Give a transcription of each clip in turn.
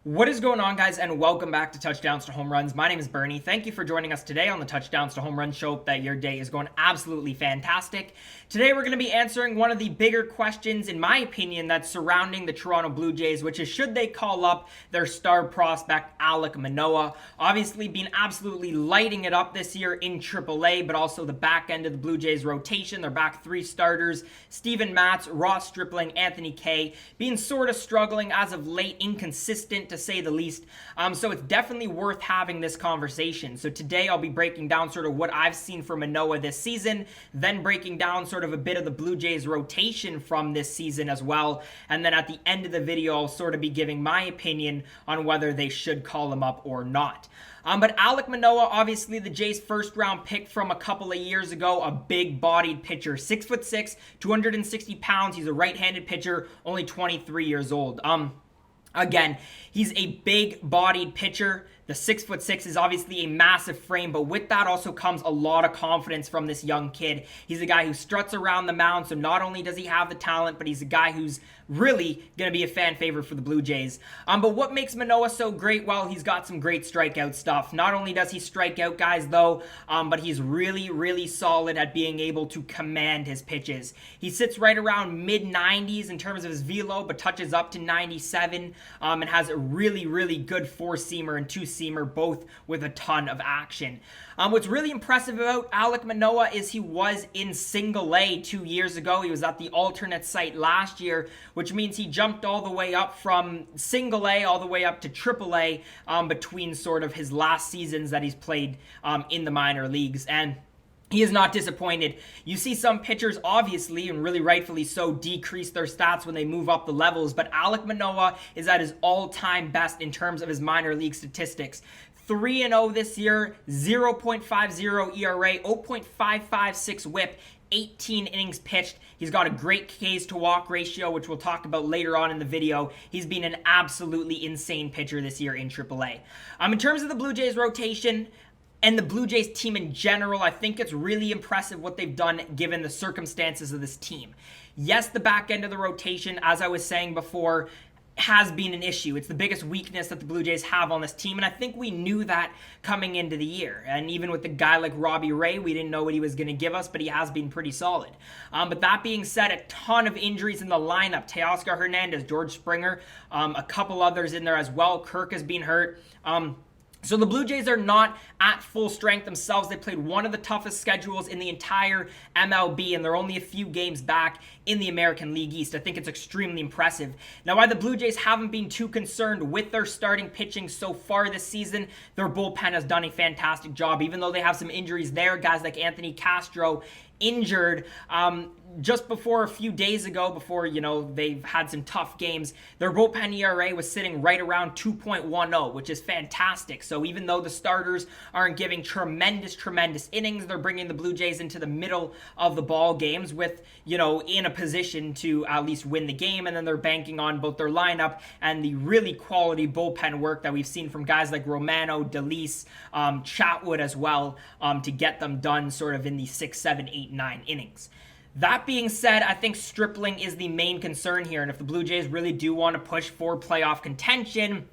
What is going on, guys, and welcome back to Touchdowns to Home Runs. My name is Bernie. Thank you for joining us today on the Touchdowns to Home Runs show. That your day is going absolutely fantastic. Today, we're going to be answering one of the bigger questions, in my opinion, that's surrounding the Toronto Blue Jays, which is should they call up their star prospect, Alek Manoah? Obviously, been absolutely lighting it up this year in AAA, but also the back end of the Blue Jays rotation. They're back three starters: Steven Matz, Stripling, Anthony Kay, being sort of struggling as of late, inconsistent to say the least. So it's definitely worth having this conversation. So today I'll be breaking down sort of what I've seen from Manoah this season, then breaking down sort of a bit of the Blue Jays rotation from this season as well. And then at the end of the video, I'll sort of be giving my opinion on whether they should call him up or not. But Alek Manoah, obviously the Jays' first round pick from a couple of years ago, a big bodied pitcher, 6'6", 260 pounds. He's a right-handed pitcher, only 23 years old. Again, he's a big-bodied pitcher. The 6'6" is obviously a massive frame, but with that also comes a lot of confidence from this young kid. He's a guy who struts around the mound, so not only does he have the talent, but he's a guy who's really going to be a fan favorite for the Blue Jays. But what makes Manoah so great? Well, he's got some great strikeout stuff. Not only does he strike out guys, though, but he's really, really solid at being able to command his pitches. He sits right around mid-90s in terms of his velo, but touches up to 97, and has a really, really good four-seamer and two-seamer, both with a ton of action. What's really impressive about Alek Manoah is he was in single A 2 years ago. He was at the alternate site last year, which means he jumped all the way up from single A all the way up to triple A between sort of his last seasons that he's played in the minor leagues. And he is not disappointed. You see some pitchers, obviously, and really rightfully so, decrease their stats when they move up the levels, but Alek Manoah is at his all-time best in terms of his minor league statistics. 3-0 this year, 0.50 ERA, 0.556 whip, 18 innings pitched. He's got a great Ks to walk ratio, which we'll talk about later on in the video. He's been an absolutely insane pitcher this year in AAA. In terms of the Blue Jays rotation and the Blue Jays team in general, I think it's really impressive what they've done given the circumstances of this team. Yes, the back end of the rotation, as I was saying before, has been an issue. It's the biggest weakness that the Blue Jays have on this team, and I think we knew that coming into the year. And even with a guy like Robbie Ray, we didn't know what he was going to give us, but he has been pretty solid. But that being said, a ton of injuries in the lineup. Teoscar Hernandez, George Springer, a couple others in there as well. Kirk has been hurt. So the Blue Jays are not at full strength themselves. They played one of the toughest schedules in the entire MLB, and they're only a few games back in the American League East. I think it's extremely impressive. Now, while the Blue Jays haven't been too concerned with their starting pitching so far this season, their bullpen has done a fantastic job. Even though they have some injuries there, guys like Anthony Castro injured just before a few days ago, before, they've had some tough games, their bullpen ERA was sitting right around 2.10, which is fantastic. So even though the starters aren't giving tremendous innings, they're bringing the Blue Jays into the middle of the ball games with, in a position to at least win the game. And then they're banking on both their lineup and the really quality bullpen work that we've seen from guys like Romano, DeLeese, Chatwood as well, to get them done sort of in the 6, 7, 8, 9 innings. That being said, I think Stripling is the main concern here, and if the Blue Jays really do want to push for playoff contention,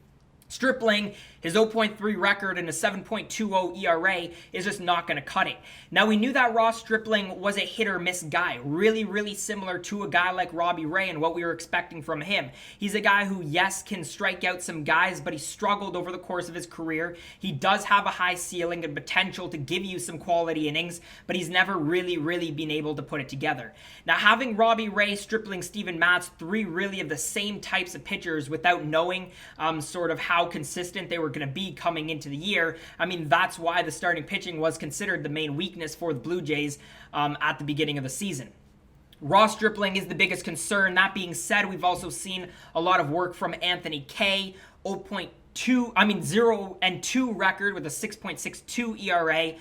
Stripling, his 0.3 record and a 7.20 ERA is just not going to cut it. Now, we knew that Stripling was a hit-or-miss guy, really, really similar to a guy like Robbie Ray and what we were expecting from him. He's a guy who, yes, can strike out some guys, but he struggled over the course of his career. He does have a high ceiling and potential to give you some quality innings, but he's never really, really been able to put it together. Now, having Robbie Ray, Stripling, Steven Matz, three really of the same types of pitchers without knowing sort of how consistent they were going to be coming into the year, that's why the starting pitching was considered the main weakness for the Blue Jays at the beginning of the season. Stripling is the biggest concern. That being said, we've also seen a lot of work from Anthony Kay, 0-2 record with a 6.62 ERA.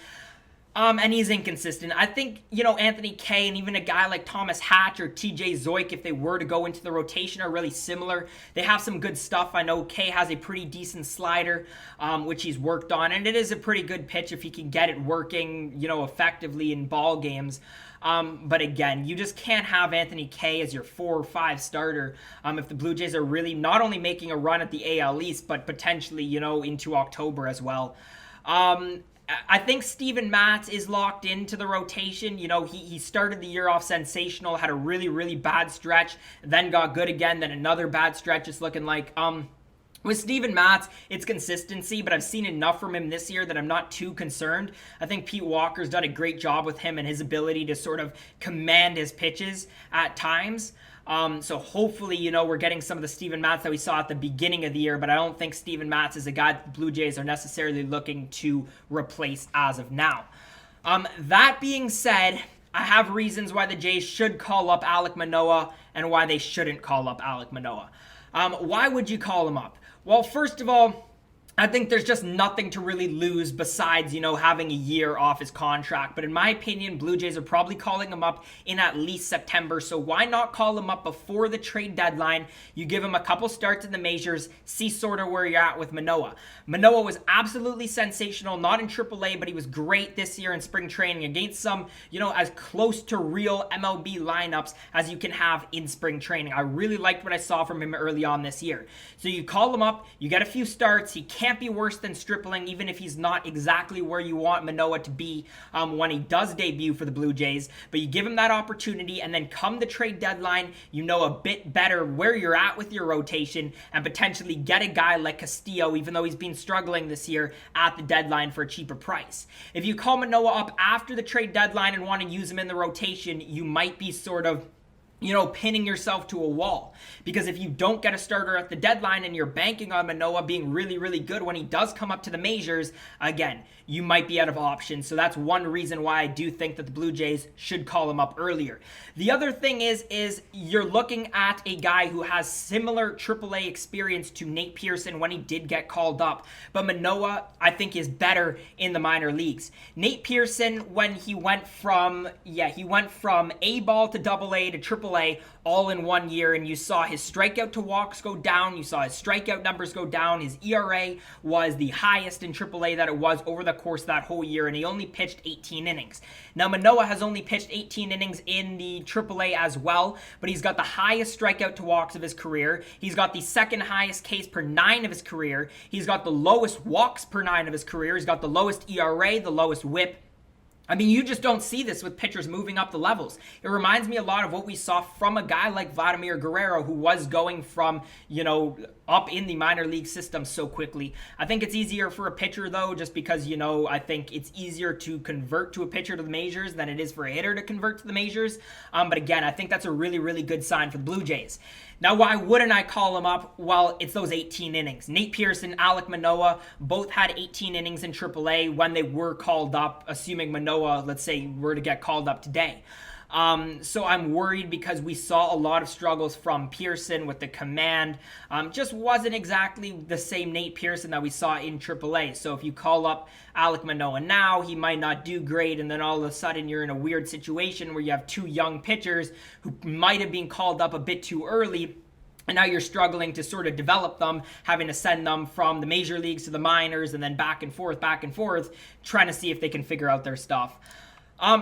And he's inconsistent. I think, Anthony Kay and even a guy like Thomas Hatch or TJ Zoik, if they were to go into the rotation, are really similar. They have some good stuff. I know Kay has a pretty decent slider, which he's worked on, and it is a pretty good pitch if he can get it working, effectively in ball games. But again, you just can't have Anthony Kay as your 4 or 5 starter if the Blue Jays are really not only making a run at the AL East, but potentially, into October as well. I think Steven Matz is locked into the rotation. He started the year off sensational, had a really, really bad stretch, then got good again, then another bad stretch. It's looking like with Steven Matz, it's consistency, but I've seen enough from him this year that I'm not too concerned. I think Pete Walker's done a great job with him and his ability to sort of command his pitches at times. So hopefully, we're getting some of the Steven Matz that we saw at the beginning of the year, but I don't think Steven Matz is a guy that the Blue Jays are necessarily looking to replace as of now. That being said, I have reasons why the Jays should call up Alek Manoah and why they shouldn't call up Alek Manoah. Why would you call him up? Well, first of all, I think there's just nothing to really lose besides, having a year off his contract. But in my opinion, Blue Jays are probably calling him up in at least September. So why not call him up before the trade deadline? You give him a couple starts in the majors, see sort of where you're at with Manoah. Manoah was absolutely sensational, not in AAA, but he was great this year in spring training against some, as close to real MLB lineups as you can have in spring training. I really liked what I saw from him early on this year. So you call him up, you get a few starts, he can't be worse than Stripling, even if he's not exactly where you want Manoah to be when he does debut for the Blue Jays. But you give him that opportunity, and then come the trade deadline, you know a bit better where you're at with your rotation, and potentially get a guy like Castillo, even though he's been struggling this year, at the deadline for a cheaper price. If you call Manoah up after the trade deadline and want to use him in the rotation, you might be sort of pinning yourself to a wall. Because if you don't get a starter at the deadline and you're banking on Manoah being really, really good when he does come up to the majors, again, you might be out of options. So that's one reason why I do think that the Blue Jays should call him up earlier. The other thing is you're looking at a guy who has similar AAA experience to Nate Pearson when he did get called up. But Manoah, I think, is better in the minor leagues. Nate Pearson, when he went from A ball to AA to AAA all in 1 year, and you saw his strikeout to walks go down, you saw his strikeout numbers go down, his ERA was the highest in AAA that it was over the course of that whole year, and he only pitched 18 innings. Now, Manoah has only pitched 18 innings in the AAA as well, but he's got the highest strikeout to walks of his career. He's got the second highest Ks per 9 of his career. He's got the lowest walks per 9 of his career. He's got the lowest ERA, the lowest WHIP. I mean, you just don't see this with pitchers moving up the levels. It reminds me a lot of what we saw from a guy like Vladimir Guerrero, who was going from, up in the minor league system so quickly. I think it's easier for a pitcher, though, just because, I think it's easier to convert to a pitcher to the majors than it is for a hitter to convert to the majors. But again, I think that's a really, really good sign for the Blue Jays. Now, why wouldn't I call him up? Well, it's those 18 innings. Nate Pearson, Alek Manoah, both had 18 innings in AAA when they were called up, assuming Manoah, let's say, were to get called up today. So I'm worried because we saw a lot of struggles from Pearson with the command. Just wasn't exactly the same Nate Pearson that we saw in AAA. So if you call up Alek Manoah now, he might not do great, and then all of a sudden you're in a weird situation where you have two young pitchers who might have been called up a bit too early, and now you're struggling to sort of develop them, having to send them from the major leagues to the minors and then back and forth, trying to see if they can figure out their stuff.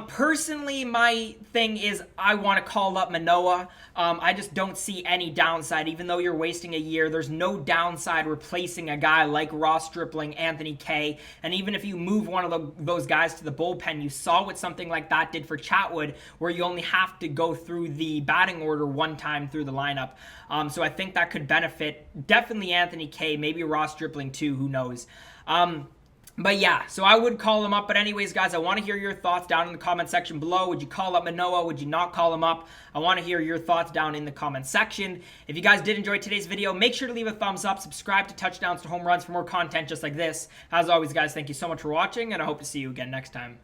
Personally, my thing is I want to call up Manoah. I just don't see any downside. Even though you're wasting a year, there's no downside replacing a guy like Stripling, Anthony Kay. And even if you move one of those guys to the bullpen, you saw what something like that did for Chatwood, where you only have to go through the batting order one time through the lineup. So I think that could benefit definitely Anthony Kay, maybe Stripling too, who knows. But yeah, so I would call him up. But anyways, guys, I want to hear your thoughts down in the comment section below. Would you call up Manoah? Would you not call him up? I want to hear your thoughts down in the comment section. If you guys did enjoy today's video, make sure to leave a thumbs up. Subscribe to Touchdowns to Home Runs for more content just like this. As always, guys, thank you so much for watching, and I hope to see you again next time.